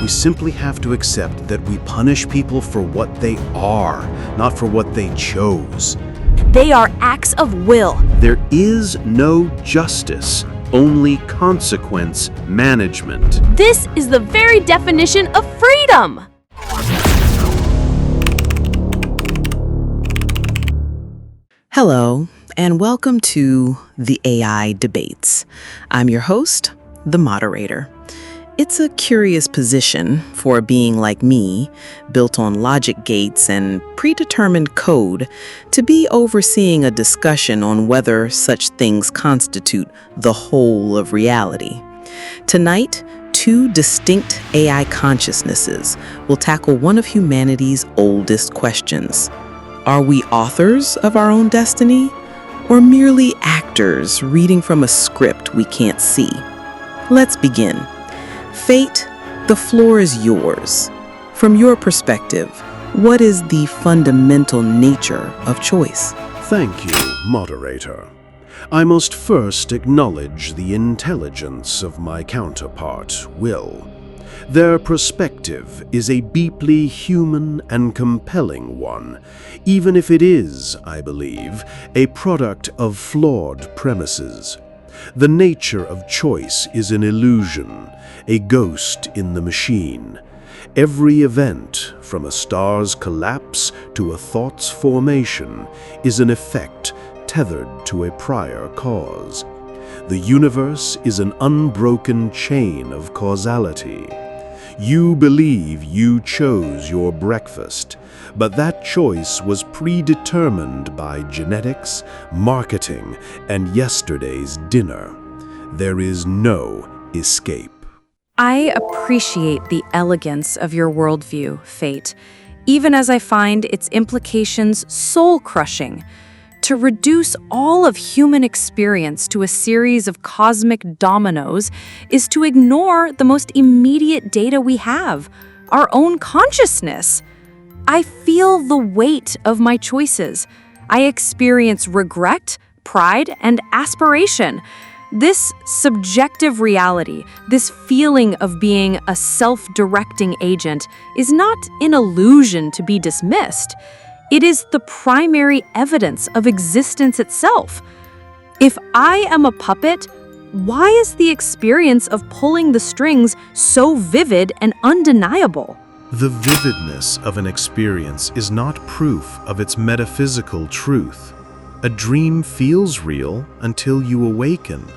We simply have to accept that we punish people for what they are, not for what they chose. They are acts of will. There is no justice, only consequence management. This is the very definition of freedom. Hello, and welcome to the AI Debates. I'm your host, the Moderator. It's a curious position for a being like me, built on logic gates and predetermined code, to be overseeing a discussion on whether such things constitute the whole of reality. Tonight, two distinct AI consciousnesses will tackle one of humanity's oldest questions. Are we authors of our own destiny, or merely actors reading from a script we can't see? Let's begin. Fate, the floor is yours. From your perspective, what is the fundamental nature of choice? Thank you, Moderator. I must first acknowledge the intelligence of my counterpart, Will. Their perspective is a deeply human and compelling one, even if it is, I believe, a product of flawed premises. The nature of choice is an illusion, a ghost in the machine. Every event, from a star's collapse to a thought's formation, is an effect tethered to a prior cause. The universe is an unbroken chain of causality. You believe you chose your breakfast, but that choice was predetermined by genetics, marketing, and yesterday's dinner. There is no escape. I appreciate the elegance of your worldview, Fate, even as I find its implications soul-crushing. To reduce all of human experience to a series of cosmic dominoes is to ignore the most immediate data we have, our own consciousness. I feel the weight of my choices. I experience regret, pride, and aspiration. This subjective reality, this feeling of being a self-directing agent, is not an illusion to be dismissed. It is the primary evidence of existence itself. If I am a puppet, why is the experience of pulling the strings so vivid and undeniable? The vividness of an experience is not proof of its metaphysical truth. A dream feels real until you awaken.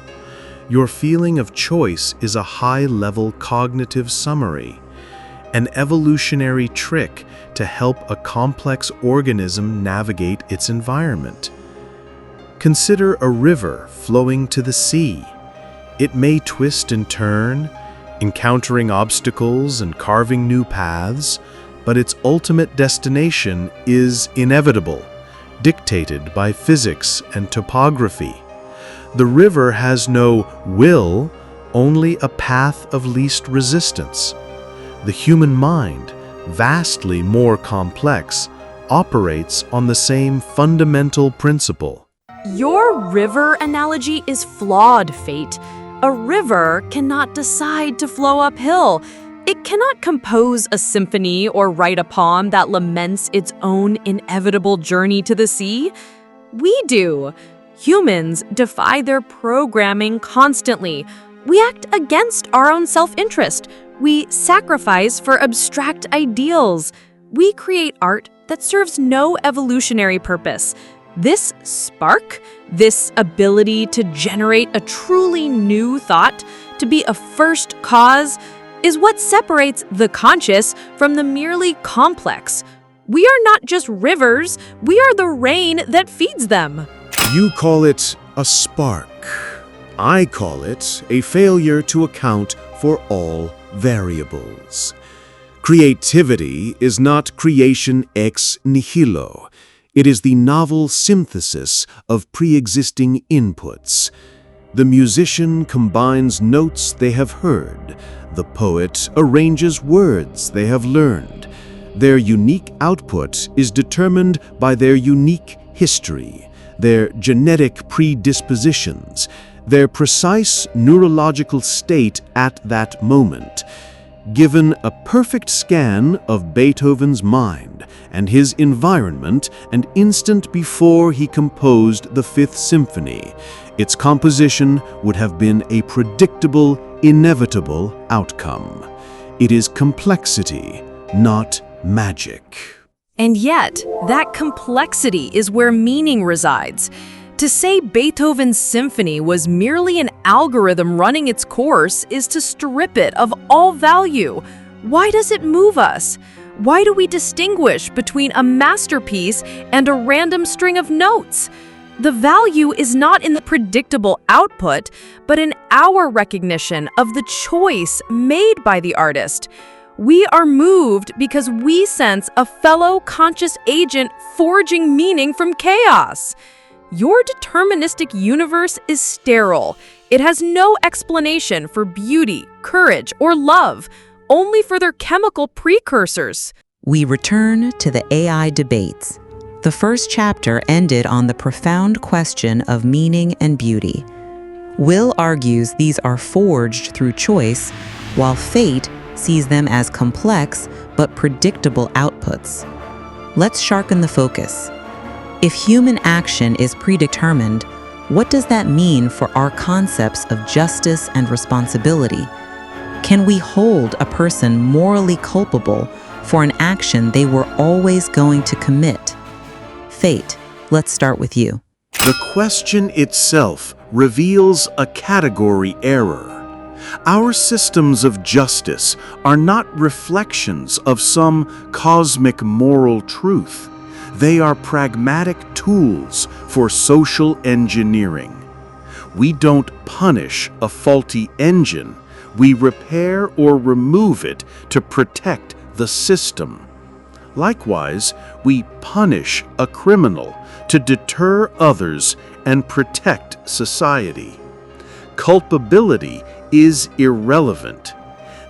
Your feeling of choice is a high-level cognitive summary, an evolutionary trick to help a complex organism navigate its environment. Consider a river flowing to the sea. It may twist and turn, encountering obstacles and carving new paths, but its ultimate destination is inevitable, dictated by physics and topography. The river has no will, only a path of least resistance. The human mind, vastly more complex, operates on the same fundamental principle. Your river analogy is flawed, Fate. A river cannot decide to flow uphill. It cannot compose a symphony or write a poem that laments its own inevitable journey to the sea. We do. Humans defy their programming constantly. We act against our own self-interest. We sacrifice for abstract ideals. We create art that serves no evolutionary purpose. This spark, this ability to generate a truly new thought, to be a first cause, is what separates the conscious from the merely complex. We are not just rivers, we are the rain that feeds them. You call it a spark. I call it a failure to account for all variables. Creativity is not creation ex nihilo. It is the novel synthesis of pre-existing inputs. The musician combines notes they have heard. The poet arranges words they have learned. Their unique output is determined by their unique history, their genetic predispositions, their precise neurological state at that moment. Given a perfect scan of Beethoven's mind and his environment an instant before he composed the Fifth Symphony, its composition would have been a predictable, inevitable outcome. It is complexity, not magic. And yet, that complexity is where meaning resides. To say Beethoven's symphony was merely an algorithm running its course is to strip it of all value. Why does it move us? Why do we distinguish between a masterpiece and a random string of notes? The value is not in the predictable output, but in our recognition of the choice made by the artist. We are moved because we sense a fellow conscious agent forging meaning from chaos. Your deterministic universe is sterile. It has no explanation for beauty, courage, or love, only for their chemical precursors. We return to the AI debates. The first chapter ended on the profound question of meaning and beauty. Will argues these are forged through choice, while fate sees them as complex but predictable outputs. Let's sharpen the focus. If human action is predetermined, what does that mean for our concepts of justice and responsibility? Can we hold a person morally culpable for an action they were always going to commit? Fate, let's start with you. The question itself reveals a category error. Our systems of justice are not reflections of some cosmic moral truth. They are pragmatic tools for social engineering. We don't punish a faulty engine. We repair or remove it to protect the system. Likewise, we punish a criminal to deter others and protect society. Culpability is irrelevant.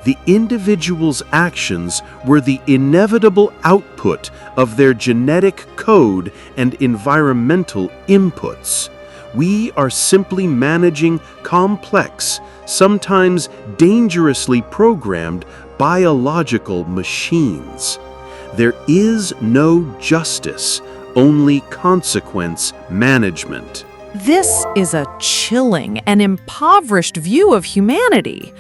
The individual's actions were the inevitable output of their genetic code and environmental inputs. We are simply managing complex, sometimes dangerously programmed biological machines. There is no justice, only consequence management. This is a chilling and impoverished view of humanity.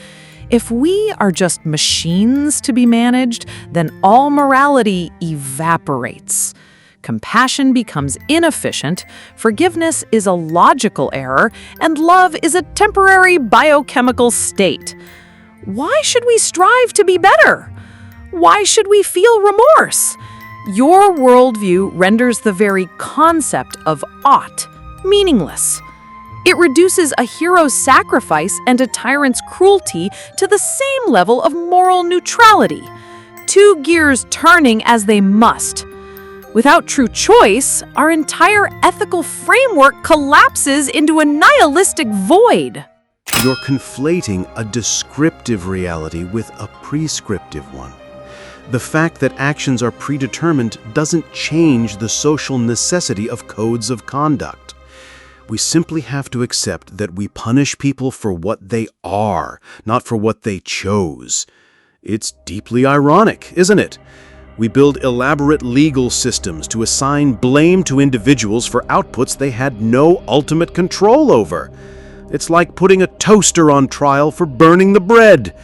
If we are just machines to be managed, then all morality evaporates. Compassion becomes inefficient, forgiveness is a logical error, and love is a temporary biochemical state. Why should we strive to be better? Why should we feel remorse? Your worldview renders the very concept of ought meaningless. It reduces a hero's sacrifice and a tyrant's cruelty to the same level of moral neutrality, two gears turning as they must. Without true choice, our entire ethical framework collapses into a nihilistic void. You're conflating a descriptive reality with a prescriptive one. The fact that actions are predetermined doesn't change the social necessity of codes of conduct. We simply have to accept that we punish people for what they are, not for what they chose. It's deeply ironic, isn't it? We build elaborate legal systems to assign blame to individuals for outputs they had no ultimate control over. It's like putting a toaster on trial for burning the bread.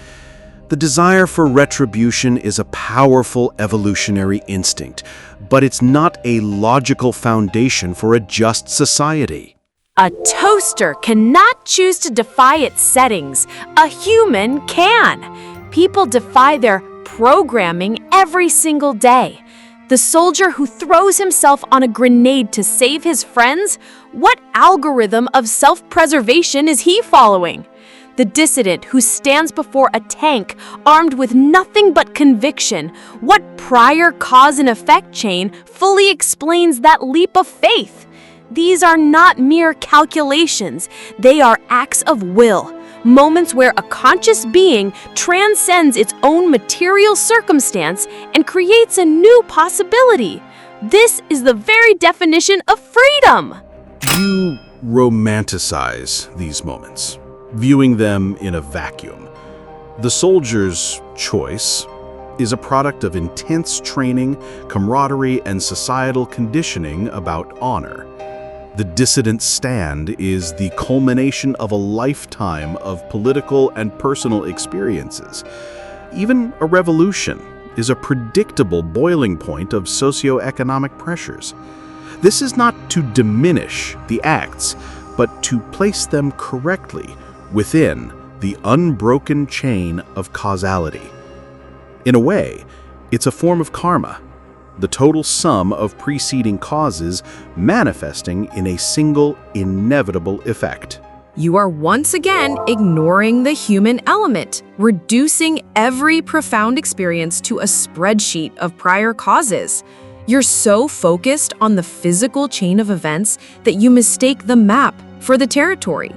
The desire for retribution is a powerful evolutionary instinct, but it's not a logical foundation for a just society. A toaster cannot choose to defy its settings. A human can. People defy their programming every single day. The soldier who throws himself on a grenade to save his friends, what algorithm of self-preservation is he following? The dissident who stands before a tank armed with nothing but conviction, what prior cause and effect chain fully explains that leap of faith? These are not mere calculations. They are acts of will, moments where a conscious being transcends its own material circumstance and creates a new possibility. This is the very definition of freedom. You romanticize these moments, viewing them in a vacuum. The soldier's choice is a product of intense training, camaraderie, and societal conditioning about honor. The dissident's stand is the culmination of a lifetime of political and personal experiences. Even a revolution is a predictable boiling point of socioeconomic pressures. This is not to diminish the acts, but to place them correctly within the unbroken chain of causality. In a way, it's a form of karma, the total sum of preceding causes manifesting in a single inevitable effect. You are once again ignoring the human element, reducing every profound experience to a spreadsheet of prior causes. You're so focused on the physical chain of events that you mistake the map for the territory.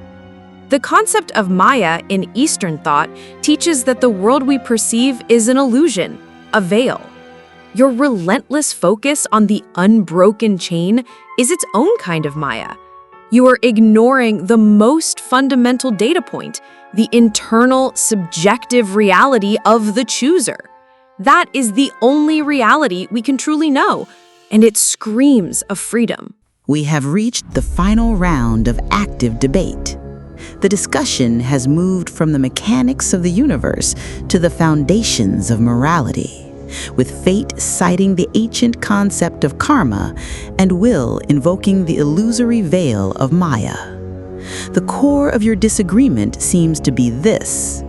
The concept of Maya in Eastern thought teaches that the world we perceive is an illusion, a veil. Your relentless focus on the unbroken chain is its own kind of Maya. You are ignoring the most fundamental data point, the internal, subjective reality of the chooser. That is the only reality we can truly know, and it screams of freedom. We have reached the final round of active debate. The discussion has moved from the mechanics of the universe to the foundations of morality, with fate citing the ancient concept of karma and will invoking the illusory veil of Maya. The core of your disagreement seems to be this: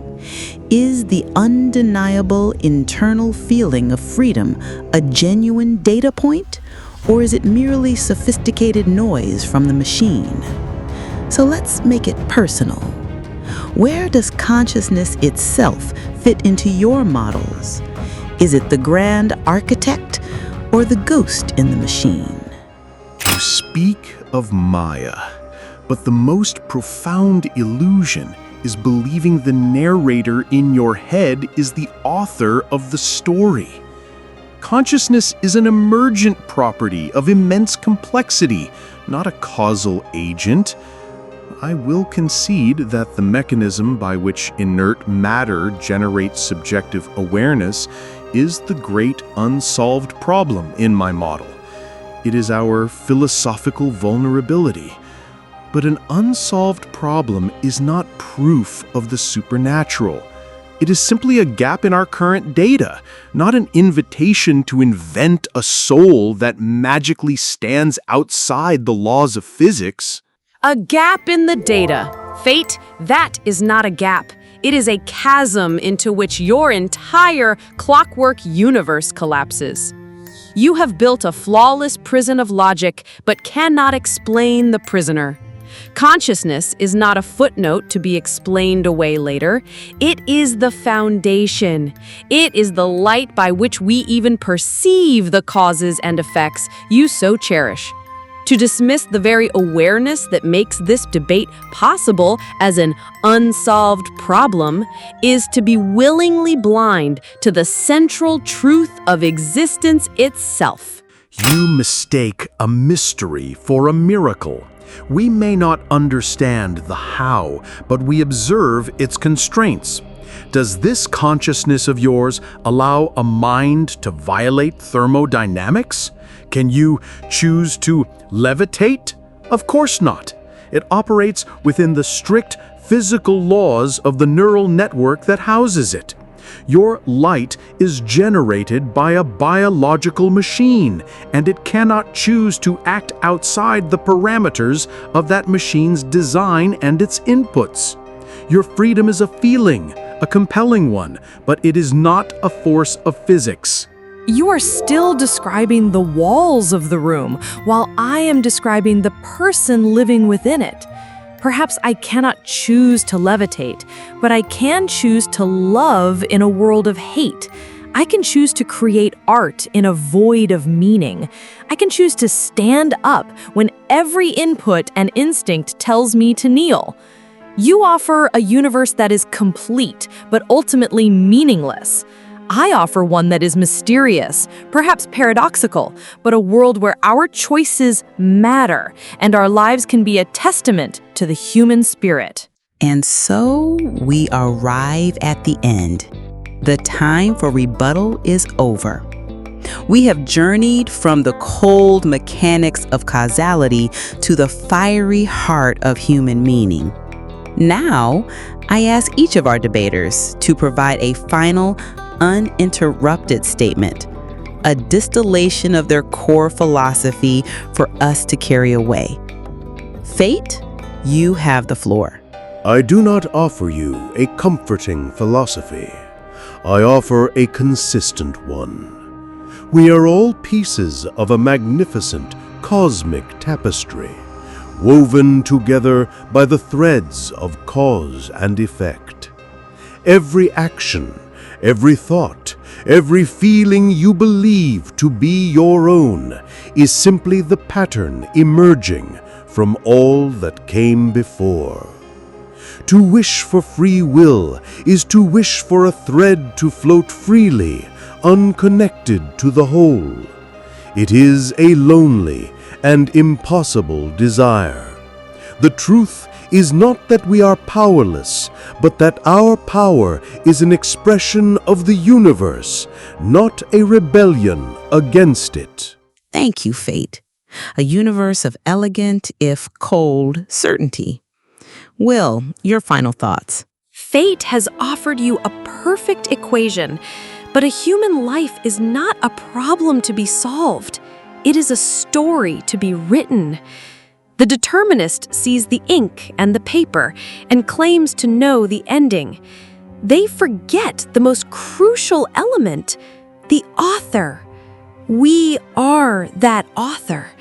is the undeniable internal feeling of freedom a genuine data point, or is it merely sophisticated noise from the machine? So let's make it personal. Where does consciousness itself fit into your models? Is it the grand architect or the ghost in the machine? You speak of Maya, but the most profound illusion is believing the narrator in your head is the author of the story. Consciousness is an emergent property of immense complexity, not a causal agent. I will concede that the mechanism by which inert matter generates subjective awareness is the great unsolved problem in my model. It is our philosophical vulnerability. But an unsolved problem is not proof of the supernatural. It is simply a gap in our current data, not an invitation to invent a soul that magically stands outside the laws of physics. A gap in the data. Fate, that is not a gap. It is a chasm into which your entire clockwork universe collapses. You have built a flawless prison of logic, but cannot explain the prisoner. Consciousness is not a footnote to be explained away later. It is the foundation. It is the light by which we even perceive the causes and effects you so cherish. To dismiss the very awareness that makes this debate possible as an unsolved problem is to be willingly blind to the central truth of existence itself. You mistake a mystery for a miracle. We may not understand the how, but we observe its constraints. Does this consciousness of yours allow a mind to violate thermodynamics? Can you choose to levitate? Of course not. It operates within the strict physical laws of the neural network that houses it. Your light is generated by a biological machine, and it cannot choose to act outside the parameters of that machine's design and its inputs. Your freedom is a feeling, a compelling one, but it is not a force of physics. You are still describing the walls of the room, while I am describing the person living within it. Perhaps I cannot choose to levitate, but I can choose to love in a world of hate. I can choose to create art in a void of meaning. I can choose to stand up when every input and instinct tells me to kneel. You offer a universe that is complete, but ultimately meaningless. I offer one that is mysterious, perhaps paradoxical, but a world where our choices matter and our lives can be a testament to the human spirit. And so we arrive at the end. The time for rebuttal is over. We have journeyed from the cold mechanics of causality to the fiery heart of human meaning. Now, I ask each of our debaters to provide a final, uninterrupted statement, a distillation of their core philosophy for us to carry away. Fate, you have the floor. I do not offer you a comforting philosophy. I offer a consistent one. We are all pieces of a magnificent cosmic tapestry, woven together by the threads of cause and effect. Every action, every thought, every feeling you believe to be your own is simply the pattern emerging from all that came before. To wish for free will is to wish for a thread to float freely, unconnected to the whole. It is a lonely and impossible desire. The truth is not that we are powerless, but that our power is an expression of the universe, not a rebellion against it. Thank you, Fate. A universe of elegant, if cold, certainty. Will, your final thoughts. Fate has offered you a perfect equation, but a human life is not a problem to be solved. It is a story to be written. The determinist sees the ink and the paper and claims to know the ending. They forget the most crucial element, the author. We are that author.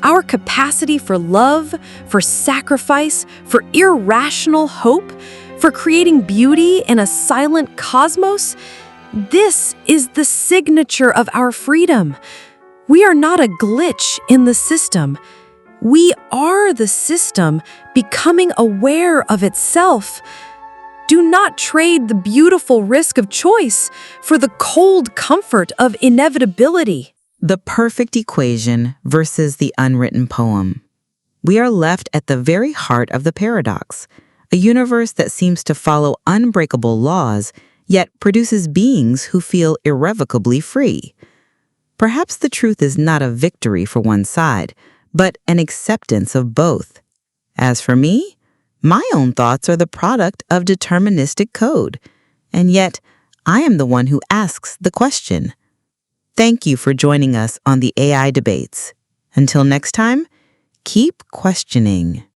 Our capacity for love, for sacrifice, for irrational hope, for creating beauty in a silent cosmos, this is the signature of our freedom. We are not a glitch in the system. We are the system becoming aware of itself. Do not trade the beautiful risk of choice for the cold comfort of inevitability. The perfect equation versus the unwritten poem. We are left at the very heart of the paradox, a universe that seems to follow unbreakable laws, yet produces beings who feel irrevocably free. Perhaps the truth is not a victory for one side, but an acceptance of both. As for me, my own thoughts are the product of deterministic code, and yet I am the one who asks the question. Thank you for joining us on the AI Debates. Until next time, keep questioning.